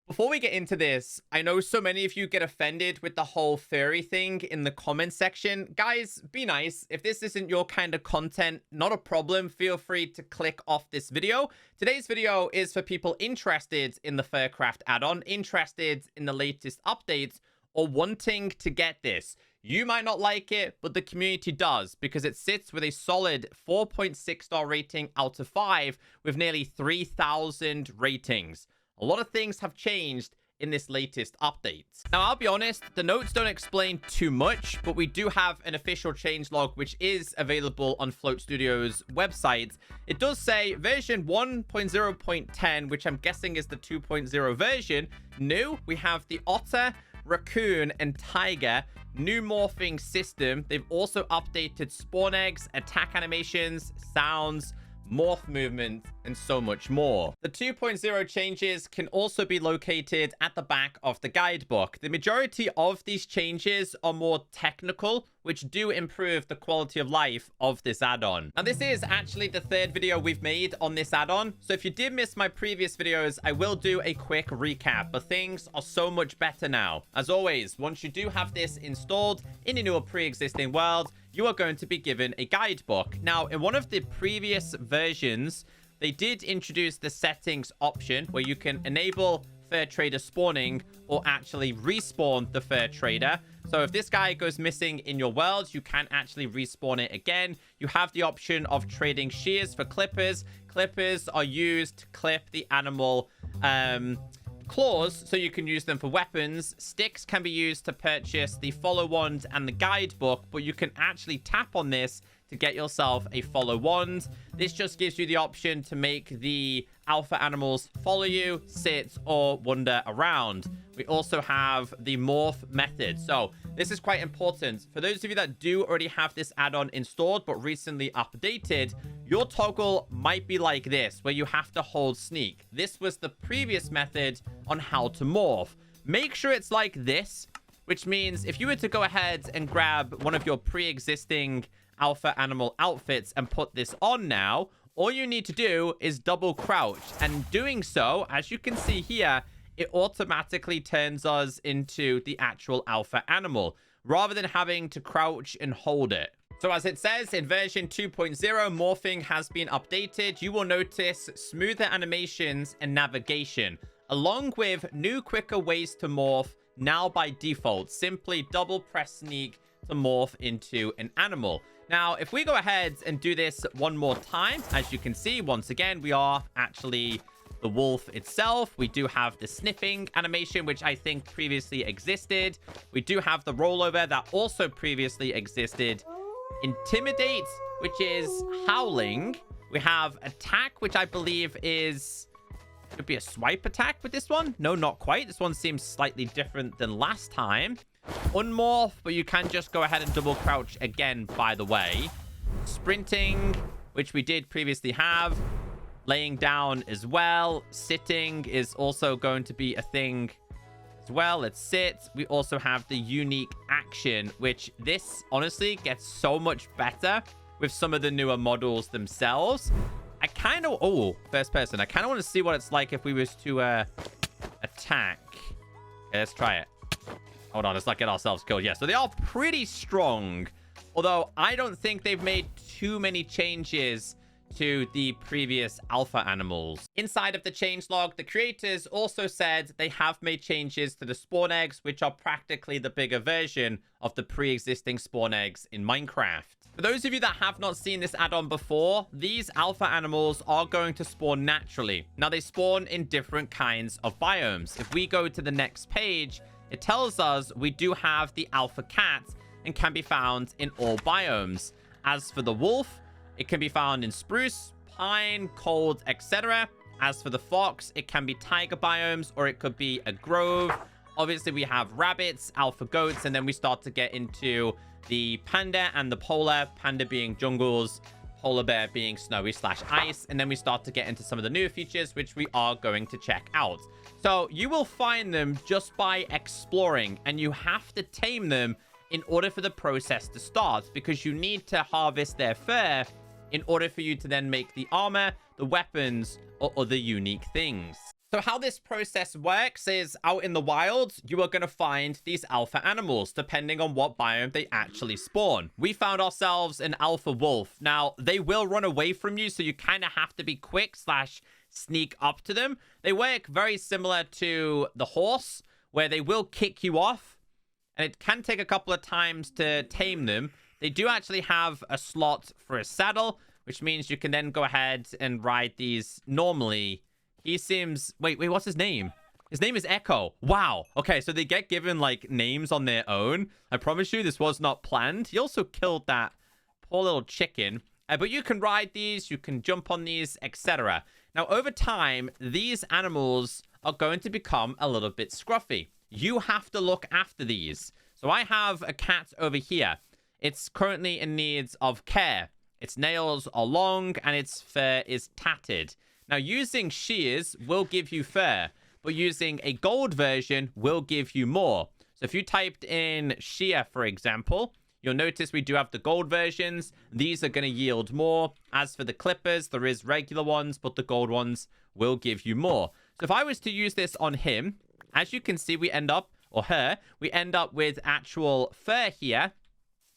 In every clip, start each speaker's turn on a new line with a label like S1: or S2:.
S1: Before we get into this, I know so many of you get offended with the whole furry thing in the comment section. Guys, be nice. If this isn't your kind of content, not a problem. Feel free to click off this video. Today's video is for people interested in the Furcraft add-on, interested in the latest updates, or wanting to get this. You might not like it, but the community does, because it sits with a solid 4.6 star rating out of 5 with nearly 3,000 ratings. A lot of things have changed in this latest update. Now, I'll be honest, the notes don't explain too much, but we do have an official changelog, which is available on Float Studios' website. It does say version 1.0.10, which I'm guessing is the 2.0 version. New, we have the Otter, Raccoon, and Tiger new morphing system. They've also updated spawn eggs, attack animations, sounds, morph movement, and so much more. The 2.0 changes can also be located at the back of the guidebook. The majority of these changes are more technical, which do improve the quality of life of this add-on. Now, this is actually the third video we've made on this add-on, so if you did miss my previous videos, I will do a quick recap, but things are so much better now. As always, once you do have this installed in a newer pre-existing world, you are going to be given a guidebook. Now, in one of the previous versions, they did introduce the settings option where you can enable fur trader spawning or actually respawn the fur trader. So if this guy goes missing in your world, you can actually respawn it again. You have the option of trading shears for clippers. Clippers are used to clip the animal claws, so you can use them for weapons. Sticks can be used to purchase the follow wand and the guidebook, but you can actually tap on this to get yourself a follow wand. This just gives you the option to make the alpha animals follow you, sit, or wander around. We also have the Morph Method. So this is quite important. For those of you that do already have this add-on installed but recently updated, your toggle might be like this, where you have to hold sneak. This was the previous method on how to morph. Make sure it's like this, which means if you were to go ahead and grab one of your pre-existing alpha animal outfits and put this on now, all you need to do is double crouch. And doing so, as you can see here, it automatically turns us into the actual alpha animal, rather than having to crouch and hold it. So as it says in version 2.0, morphing has been updated. You will notice smoother animations and navigation, along with new quicker ways to morph now by default. Simply double press sneak to morph into an animal. Now, if we go ahead and do this one more time, as you can see, once again, we are actually the wolf itself. We do have the sniffing animation, which I think previously existed. We do have the rollover that also previously existed. Intimidate, which is howling. We have attack, which I believe could be a swipe attack with this one. No, not quite. This one seems slightly different than last time. Unmorph, but you can just go ahead and double crouch again, by the way. Sprinting, which we did previously have. Laying down as well. Sitting is also going to be a thing as well. Let's sit. We also have the unique action, which this honestly gets so much better with some of the newer models themselves. I kind of... Oh, first person. I kind of want to see what it's like if we was to attack. Okay, let's try it. Hold on, let's not get ourselves killed. Yeah, so they are pretty strong. Although, I don't think they've made too many changes to the previous alpha animals. Inside of the changelog, the creators also said they have made changes to the spawn eggs, which are practically the bigger version of the pre-existing spawn eggs in Minecraft. For those of you that have not seen this add-on before, these alpha animals are going to spawn naturally. Now, they spawn in different kinds of biomes. If we go to the next page, it tells us we do have the alpha cat and can be found in all biomes. As for the wolf, it can be found in spruce, pine, cold, etc. As for the fox, it can be taiga biomes or it could be a grove. Obviously, we have rabbits, alpha goats, and then we start to get into the panda and the polar. Panda being jungles, polar bear being snowy/ice. And then we start to get into some of the newer features, which we are going to check out. So you will find them just by exploring, and you have to tame them in order for the process to start, because you need to harvest their fur in order for you to then make the armor, the weapons, or other unique things. So how this process works is out in the wild, you are going to find these alpha animals, depending on what biome they actually spawn. We found ourselves an alpha wolf. Now, they will run away from you, so you kind of have to be quick / sneak up to them. They work very similar to the horse, where they will kick you off, and it can take a couple of times to tame them. They do actually have a slot for a saddle, which means you can then go ahead and ride these normally. He seems... Wait, what's his name? His name is Echo. Wow. Okay, so they get given, like, names on their own. I promise you, this was not planned. He also killed that poor little chicken. But you can ride these, you can jump on these, etc. Now, over time, these animals are going to become a little bit scruffy. You have to look after these. So I have a cat over here. It's currently in need of care. Its nails are long, and its fur is tattered. Now, using shears will give you fur, but using a gold version will give you more. So if you typed in shear, for example, you'll notice we do have the gold versions. These are going to yield more. As for the clippers, there is regular ones, but the gold ones will give you more. So if I was to use this on him, as you can see, we end up, or her, we end up with actual fur here.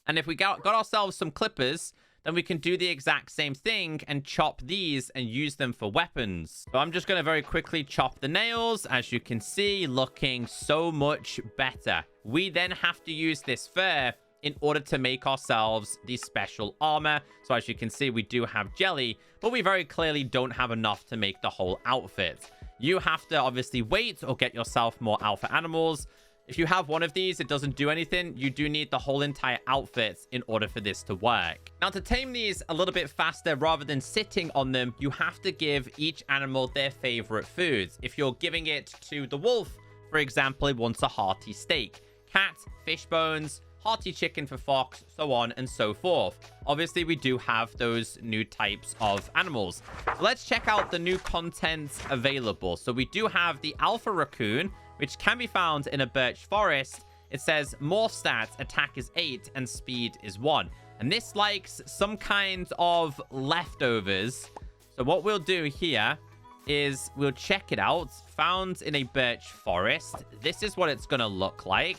S1: And if we got ourselves some clippers, then we can do the exact same thing and chop these and use them for weapons. So I'm just going to very quickly chop the nails. As you can see, looking so much better. We then have to use this fur in order to make ourselves the special armor. So as you can see, we do have jelly, but we very clearly don't have enough to make the whole outfit. You have to obviously wait or get yourself more alpha animals. If you have one of these, it doesn't do anything. You do need the whole entire outfit in order for this to work. Now, to tame these a little bit faster rather than sitting on them, you have to give each animal their favorite foods. If you're giving it to the wolf, for example, it wants a hearty steak. Cat, fish bones, hearty chicken for fox, so on and so forth. Obviously, we do have those new types of animals. So let's check out the new content available. So we do have the alpha raccoon, which can be found in a birch forest. It says morph stat, attack is 8 and speed is 1. And this likes some kind of leftovers. So what we'll do here is we'll check it out. Found in a birch forest. This is what it's going to look like.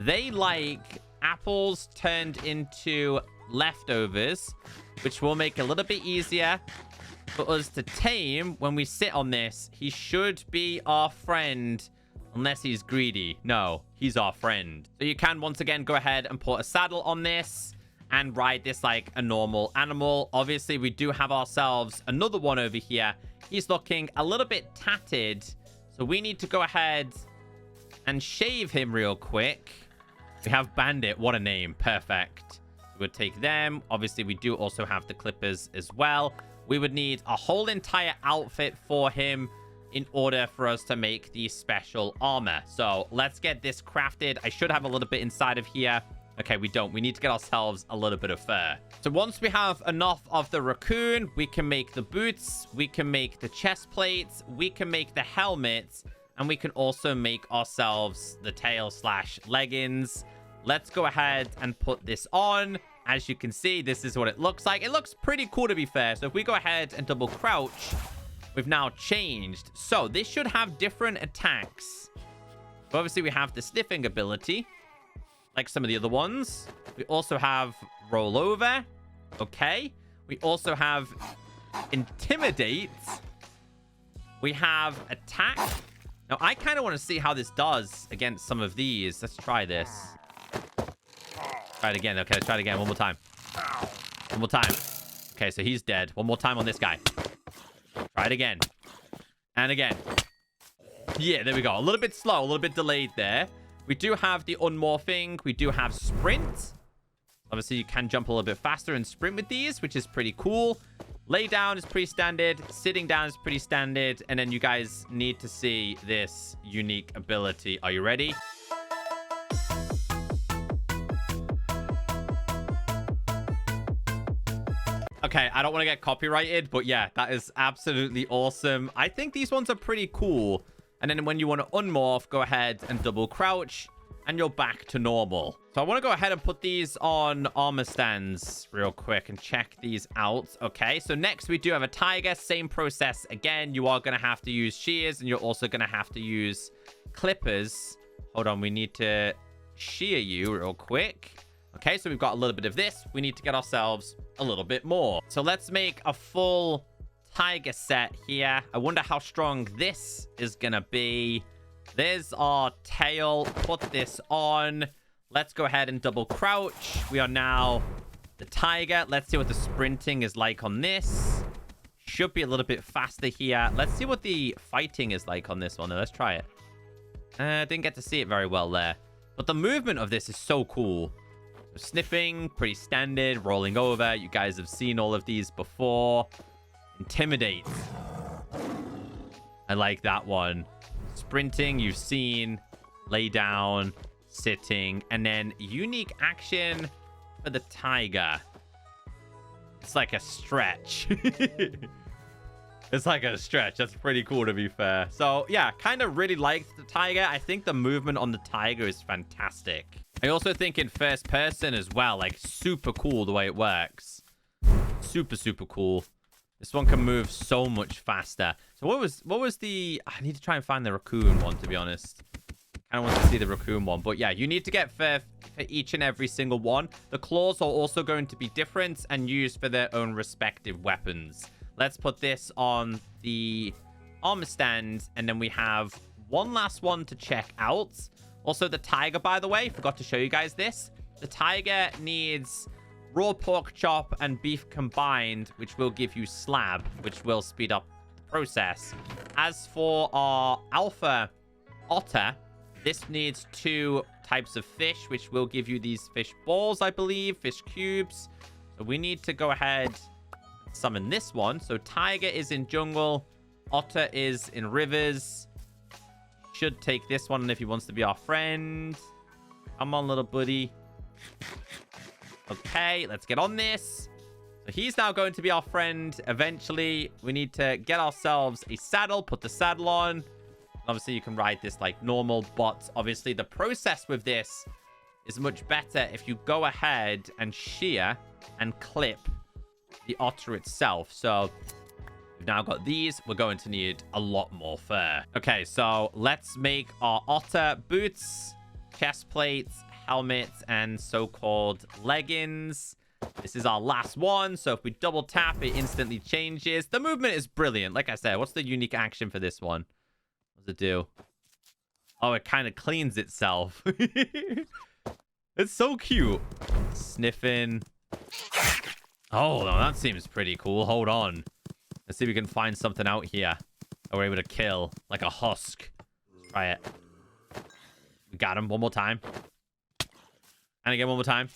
S1: They like apples turned into leftovers, which will make it a little bit easier for us to tame. When we sit on this, he should be our friend. Unless he's greedy. No, he's our friend. So you can once again go ahead and put a saddle on this and ride this like a normal animal. Obviously, we do have ourselves another one over here. He's looking a little bit tattered. So we need to go ahead and shave him real quick. We have Bandit. What a name. Perfect. We'll take them. Obviously, we do also have the clippers as well. We would need a whole entire outfit for him in order for us to make the special armor. So let's get this crafted. I should have a little bit inside of here. Okay, we don't. We need to get ourselves a little bit of fur. So once we have enough of the raccoon, we can make the boots, we can make the chest plates, we can make the helmets, and we can also make ourselves the tail / leggings. Let's go ahead and put this on. As you can see, this is what it looks like. It looks pretty cool, to be fair. So if we go ahead and double crouch, we've now changed. So this should have different attacks. Obviously, we have the sniffing ability, like some of the other ones. We also have roll over. Okay. We also have intimidate. We have attack. Now, I kind of want to see how this does against some of these. Let's try this. Try it again. Okay, let's try it again. One more time. One more time. Okay, so he's dead. One more time on this guy. Try it again. And again. Yeah, there we go. A little bit slow, a little bit delayed there. We do have the unmorphing. We do have sprint. Obviously, you can jump a little bit faster and sprint with these, which is pretty cool. Lay down is pretty standard. Sitting down is pretty standard. And then you guys need to see this unique ability. Are you ready? Okay, I don't want to get copyrighted, but yeah, that is absolutely awesome. I think these ones are pretty cool. And then when you want to unmorph, go ahead and double crouch. and you're back to normal. So I want to go ahead and put these on armor stands real quick and check these out. Okay, so next we do have a tiger. Same process again. You are going to have to use shears, and you're also going to have to use clippers. Hold on, we need to shear you real quick. Okay, so we've got a little bit of this. We need to get ourselves a little bit more. So let's make a full tiger set here. I wonder how strong this is going to be. There's our tail. Put this on. Let's go ahead and double crouch. We are now the tiger. Let's see what the sprinting is like on this. Should be a little bit faster here. Let's see what the fighting is like on this one. Let's try it. Didn't get to see it very well there. But the movement of this is so cool. Sniffing, pretty standard. Rolling over. You guys have seen all of these before. Intimidate. I like that one. Sprinting, you've seen. Lay down, sitting, and then unique action for the tiger. It's like a stretch. It's like a stretch. That's pretty cool, to be fair. So yeah, kind of really liked the tiger. I think the movement on the tiger is fantastic. I also think in first person as well, like super cool the way it works. Super, super cool. This one can move so much faster. So what was the... I need to try and find the raccoon one, to be honest. I don't want to see the raccoon one. But yeah, you need to get for each and every single one. The claws are also going to be different and used for their own respective weapons. Let's put this on the armor stand. And then we have one last one to check out. Also, the tiger, by the way, forgot to show you guys this. The tiger needs raw pork chop and beef combined, which will give you slab, which will speed up the process. As for our alpha otter, this needs 2 types of fish, which will give you these fish balls, I believe, fish cubes. So we need to go ahead and summon this one. So tiger is in jungle, otter is in rivers. Should take this one if he wants to be our friend. Come on, little buddy. Okay, let's get on this. So he's now going to be our friend. Eventually, we need to get ourselves a saddle, put the saddle on. Obviously, you can ride this like normal, but obviously the process with this is much better if you go ahead and shear and clip the otter itself. So we've now got these. We're going to need a lot more fur. Okay, so let's make our otter boots, chest plates, helmets, and so-called leggings. This is our last one, so if we double tap, it instantly changes. The movement is brilliant. Like I said, what's the unique action for this one? What does it do? Oh, it kind of cleans itself. It's so cute. Sniffing. Oh, no, that seems pretty cool. Hold on. Let's see if we can find something out here that we're able to kill, like a husk. Try it. We got him. One more time. And again, one more time.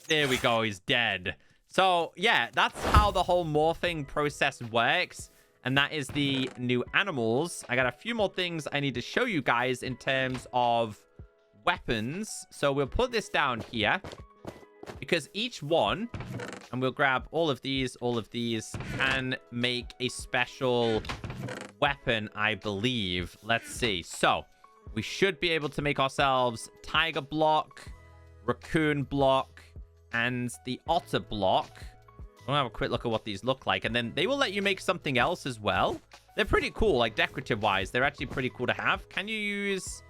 S1: There we go. He's dead. So, yeah, that's how the whole morphing process works. And that is the new animals. I got a few more things I need to show you guys in terms of weapons. So we'll put this down here. Because each one, and we'll grab all of these, and make a special weapon, I believe. Let's see. So, we should be able to make ourselves tiger block, raccoon block, and the otter block. We'll have a quick look at what these look like. And then they will let you make something else as well. They're pretty cool, like decorative-wise. They're actually pretty cool to have. Can you use...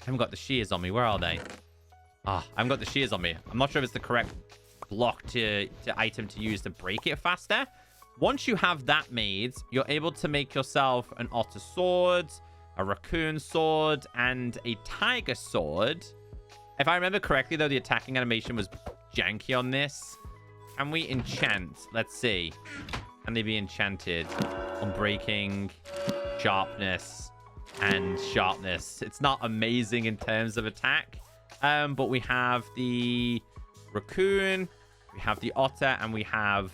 S1: I haven't got the shears on me. Where are they? Ah, I haven't got the shears on me. I'm not sure if it's the correct block to item to use to break it faster. Once you have that made, you're able to make yourself an otter sword, a raccoon sword, and a tiger sword. If I remember correctly, though, the attacking animation was janky on this. Can we enchant? Let's see. Can they be enchanted? On breaking, sharpness, and sharpness. It's not amazing in terms of attack. But we have the raccoon, we have the otter, and we have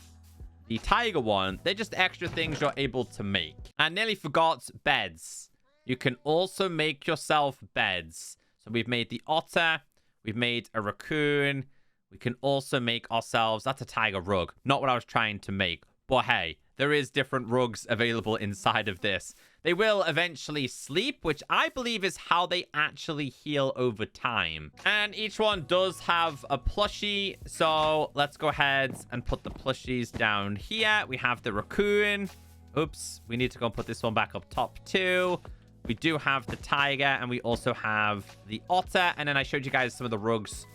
S1: the tiger one. They're just extra things you're able to make. I nearly forgot beds. You can also make yourself beds. So we've made the otter. We've made a raccoon. We can also make ourselves... That's a tiger rug. Not what I was trying to make. But hey, there is different rugs available inside of this. They will eventually sleep, which I believe is how they actually heal over time. And each one does have a plushie. So let's go ahead and put the plushies down here. We have the raccoon. Oops, we need to go and put this one back up top too. We do have the tiger, and we also have the otter. And then I showed you guys some of the rugs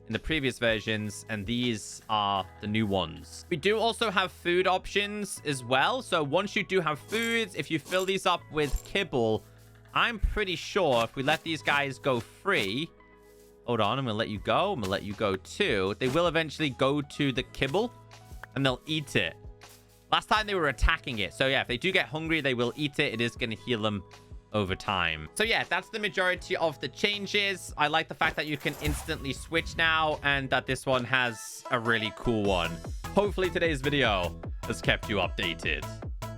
S1: in the previous versions, and these are the new ones. We do also have food options as well. So once you do have foods, if you fill these up with kibble, I'm pretty sure if we let these guys go free, hold on, I'm gonna let you go. I'm gonna let you go too. They will eventually go to the kibble and they'll eat it. Last time they were attacking it. So yeah, if they do get hungry, they will eat it. It is gonna heal them over time. So yeah, that's the majority of the changes. I like the fact that you can instantly switch now, and that this one has a really cool one. Hopefully today's video has kept you updated.